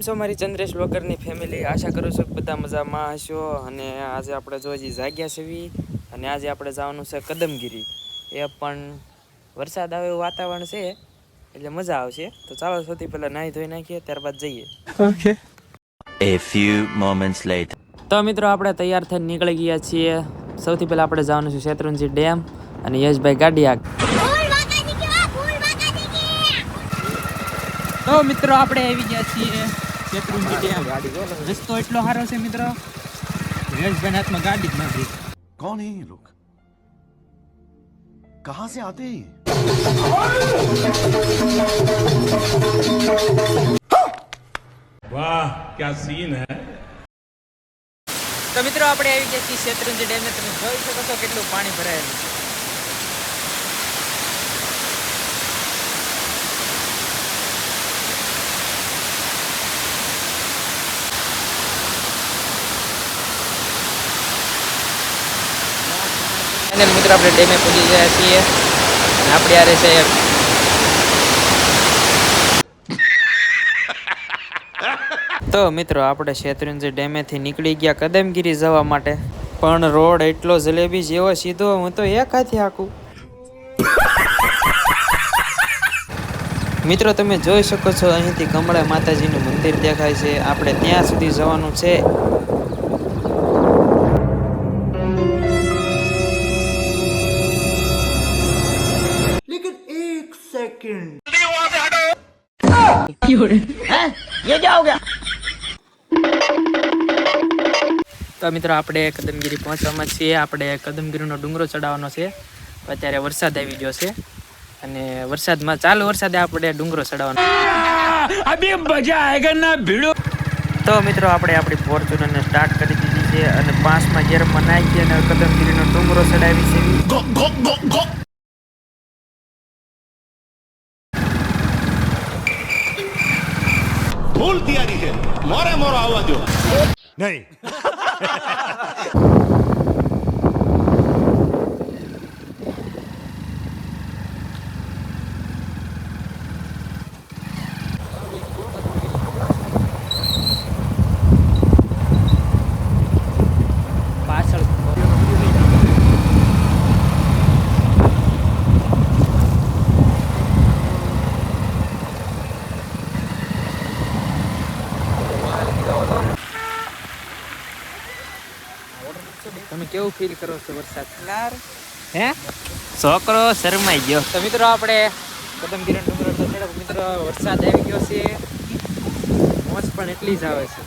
છો મારી ચંદ્રેશ બ્લોગરની ફેમિલી, આશા કરું છું કે બધા મજામાં હશો. અને આજે આપણે જો હજી જાગ્યા સેવી અને આજે આપણે જવાનું છે કદમગીરી. એ પણ વરસાદ આવે એવું વાતાવરણ છે એટલે મજા આવશે. તો ચાલો સૌથી પહેલા નાહી ધોઈ નાખીએ, ત્યારબાદ જઈએ. Okay. A few moments later. તો મિત્રો આપણે તૈયાર થઈને નીકળી ગયા છીએ. સૌથી પહેલા આપણે જવાનું છે શેત્રુંજી ડેમ અને યશભાઈ ગાડી આગ. તો મિત્રો આપણે આવી ગયા છીએ શેત્રુંજી ડેમ. રસ્તો એટલો સારો છે મિત્રો, યશભાઈ હાથમાં ગાડી જ નથી. कौन है ये लोग? कहां से आते हैं? वाह क्या सीन है. તો મિત્રો આપણે આવી ગયા છીએ શેત્રુંજી ડેમે. તમે જોઈ શકો છો કેટલું પાણી ભરાયેલું છે. અને મિત્રો આપણે ડેમે પહોંચી ગયા છીએ અને આપણે યારે છે તો મિત્રો આપણે શેત્રુંજી ડેમેથી નીકળી ગયા કદમગીરી જવા માટે. પણ રોડ એટલો જલેબી જેવો સીધો, હું તો એક હાથે હાંકું. મિત્રો તમે જોઈ શકો છો અહીંથી કમળા માતાજીનું મંદિર દેખાય છે. આપણે ત્યાં સુધી જવાનું છે. તો મિત્રો આપણે કદમગીરી પહોંચવામાં છીએ. આપણે કદમગીરીનો ડુંગરો ચડાવવાનો છે. અત્યારે વરસાદ આવી ગયો છે અને વરસાદમાં ચાલુ વરસાદે આપણે ડુંગરો ચડાવવાનો. તો મિત્રો આપણે આપણી ફોર્ચ્યુનરને સ્ટાર્ટ કરી દીધી છે અને 5માં ગિયરમાં નાખી અને કદમગીરીનો ડુંગરો ચડાવી છે. फुल तैयारी है, मोरे मोरो आवा दो. नहीं. પાછળ તમે કેવું ફીલ કરો છો વરસાદ? હે છોકરો શરમાઈ ગયો. તો મિત્રો આપણે કદમગીરી ડુંગરો તો ચડ્યો. મિત્રો વરસાદ આવી ગયો છે, મોજ પણ એટલી જ આવે છે.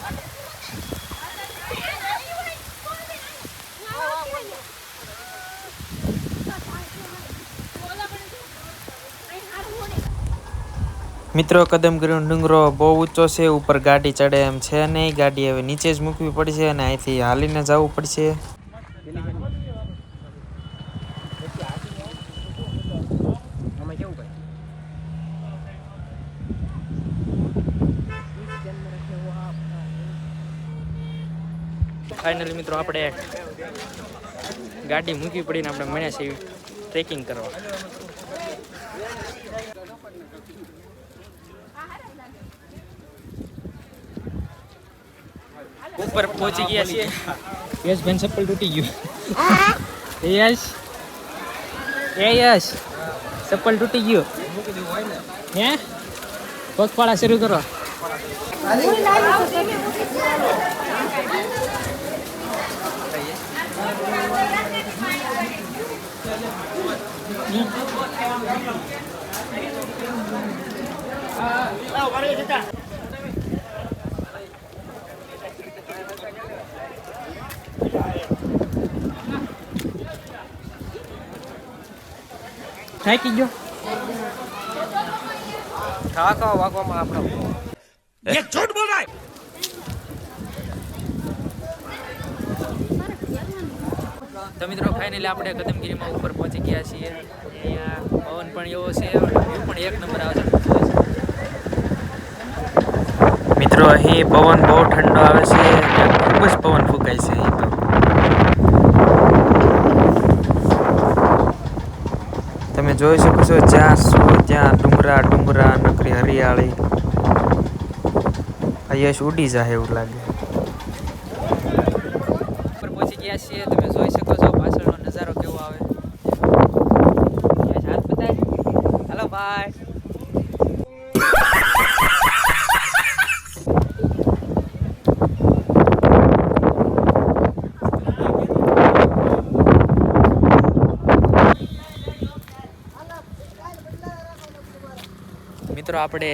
મિત્રો કદમગીરીનો ડુંગરો બહુ ઊંચો છે, ઉપર ગાડી ચડે એમ છે નહીં. ગાડી હવે નીચે જ મૂકવી પડશે અને અહીંથી હાલીને જવું પડશે. ફાઇનલી મિત્રો આપણે ગાડી મૂકવી પડીને આપણે મળ્યા છીએ ટ્રેકિંગ કરવા. ઉપર પહોંચી ગયા છીએ. યશ બેન ચપ્પલ તૂટી ગયું. યશ ચપ્પલ તૂટી ગયું. હે પગપાળા શરૂ કરો. થાકી ગયો. ખાવા વાગવામાં આપણો ये झूठ बोल रहा है. તો મિત્રો ફાઇનલી આપણે કદમગીરીમાં ઉપર પહોંચી ગયા છીએ. અહીંયા પવન પણ એવો છે, વ્યૂ પણ એક નંબર આવે છે. મિત્રો અહીં પવન બહુ ઠંડો આવે છે, ખૂબ જ પવન ફૂંકાય છે અહીં. તો તમે જોઈ શકો છો જ્યાં શું ત્યાં ડુંગરા નકરી હરિયાળી. આ યશ ઉડી જાય એવું લાગે. ઉપર પહોંચી ગયા છીએ, તમે જોઈ શકો છો પાછળનો નજારો કેવો આવે. યશ હાથ બતાય. હાલો ભાઈ. મિત્રો આપણે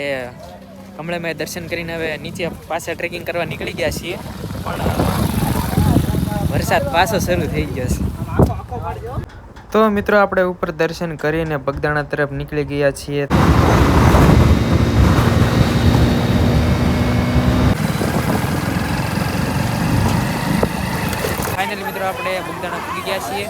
કમળામાં દર્શન કરીને હવે નીચે પાછા ટ્રેકિંગ કરવા નીકળી ગયા છીએ, પણ વરસાદ પાછો શરૂ થઈ ગયો છે. તો મિત્રો આપણે ઉપર દર્શન કરીને બગદાણા તરફ નીકળી ગયા છીએ. ફાઇનલી મિત્રો આપણે બગદાણા પૂગી ગયા છીએ.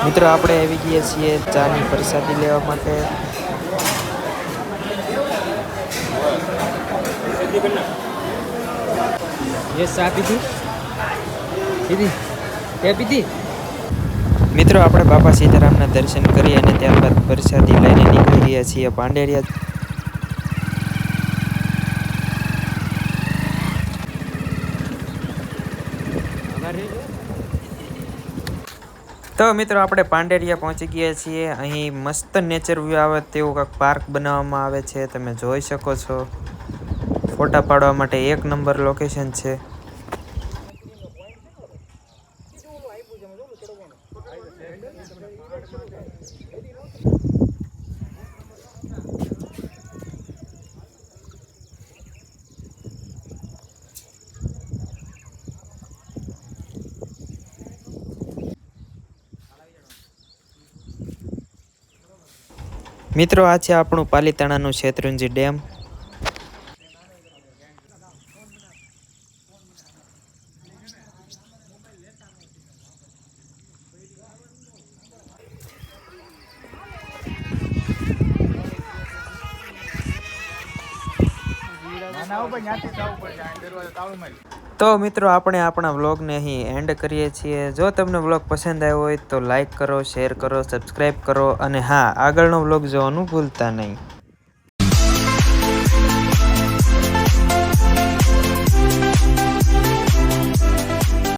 મિત્રો આપણે આવી ગયા છીએ ચાની પ્રસાદી લેવા માટે. મિત્રો આપણે બાપા સીતારામના દર્શન કરી અને ત્યારબાદ પ્રસાદી લઈને નીકળી ગયા છીએ પાંડેરિયા. તો મિત્રો આપણે પાંડેરિયા પહોંચી ગયા છીએ. અહીં મસ્ત નેચર વ્યૂ આવે તેવું કાંઈક પાર્ક બનાવવામાં આવે છે, તમે જોઈ શકો છો. ફોટા પાડવા માટે એક નંબર લોકેશન છે. મિત્રો આ છે આપણું પાલીતાણાનું શેત્રુંજી ડેમ. તો મિત્રો આપણે આપણા વ્લોગને અહીં એન્ડ કરીએ છીએ. જો તમને વ્લોગ પસંદ આવ્યો હોય તો લાઈક કરો, શેર કરો, સબસ્ક્રાઈબ કરો અને હા, આગળનો વ્લોગ જોવાનું ભૂલતા નહીં.